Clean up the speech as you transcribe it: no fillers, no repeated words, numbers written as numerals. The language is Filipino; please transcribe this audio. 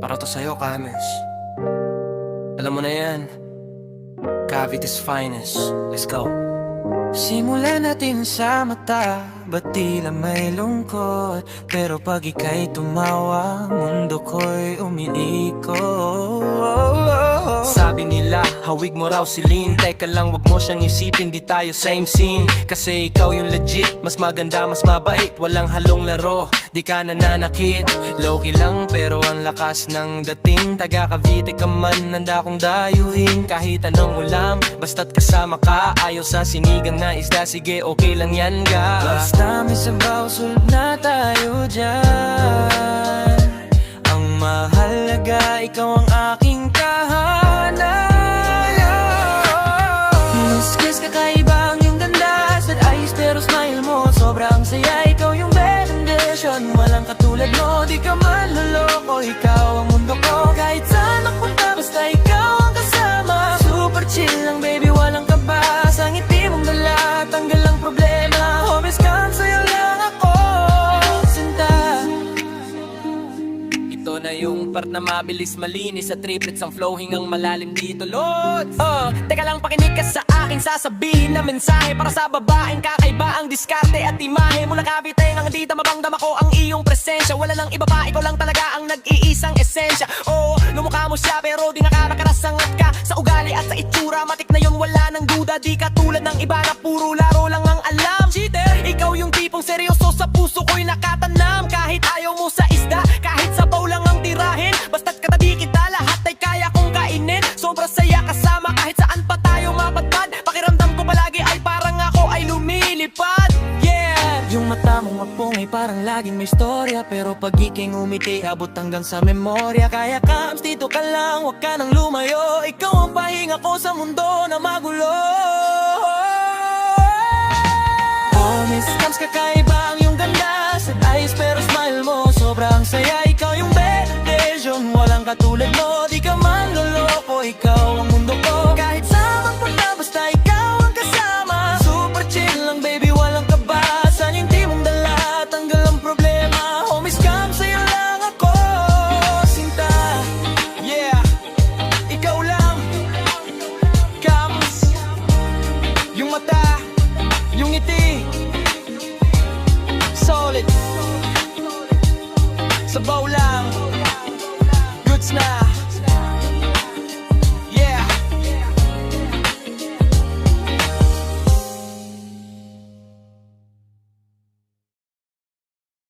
Para to sa'yo, Kames. Alam mo na yan, Cavity's finest. Let's go. Simulan natin sa mata, ba't tila may lungkot? Pero pag ika'y tumawa, mundo ko'y umiikot. Sabi nila, hawig mo raw si Lynn. Teka lang, wag mo siyang isipin, di tayo same scene. Kasi ikaw yung legit, mas maganda, mas mabait. Walang halong laro, di ka nananakit. Low-key lang pero ang lakas ng dating. Taga Cavite ka man, nanda kong dayuhin. Kahit anong ulam, basta't kasama ka. Ayaw sa sinigang na isda, sige okay lang yan ga. Basta may sabaw, sulod na tayo dyan. Ang mahalaga, ikaw ang aking tahanan. Miskis kakaiba ang iyong ganda. Sad eyes pero smile mo, sobrang saya. Ikaw yung benediction, walang katulad mo. Di ka man loloko, ikaw ang mundo ko. Kahit saan mapunta, basta ikaw ang kasama. Super chill lang baby, walang kabas. Ang ngiti mong dala, tanggal ang problema. Homies come, sa'yo lang ako, sinta. Ito na yung part na mabilis malinis. Sa triplets ang flow hingang malalim dito, Lods. Teka lang, pakinig ka sa aking sasabihin na mensahe. Para sa babaeng kakaiba ang diskarte at imahe. Mula Cavite hanggang dito mabangdam ako ang iyong presensya. Wala nang iba pa, ikaw lang talaga ang nag-iisang esensya. Oo, lumukha mo siya pero di nakakarasangat ka. Sa ugali at sa itsura, matik na yun, wala nang duda. Di ka tulad ng iba na puro laro lang ang alam. Cheater, ikaw yung tipong seryoso, sa puso ko'y nakatanam. Kahit ayaw mo sa isda, kahit sabaw lang ang tirahin. Basta't katabi kita, lahat ay kaya kong kainin. Sobra saya kasama kahit saan pa tayo mapadpad. Pakiramdam ko palagi ay parang ako ay lumilipad. Yeah! Yung mata mong mapungay parang laging may storya. Pero pag iking umiti, abot hanggang sa memorya. Kaya Kams, dito ka lang, wag ka nang lumayo. Ikaw ang pahinga ko sa mundo na magulo. Oh, Miss Kams, kakaiba ang iyong ganda. Sad eyes pero smile mo, sobrang saya. Ikaw yung benediction, walang katulad mo. Di ka man loloko, ikaw ang mundo ko. Kahit saan magpunta, basta ikaw ang kasama. Super chill lang baby, walang kabasan. Yung di mong dala, tanggal ang problema. Homies come, sa'yo lang ako, sinta. Yeah, ikaw lang, Kams. Yung mata, yung ngiti, solid. Sabaw lang, goods na.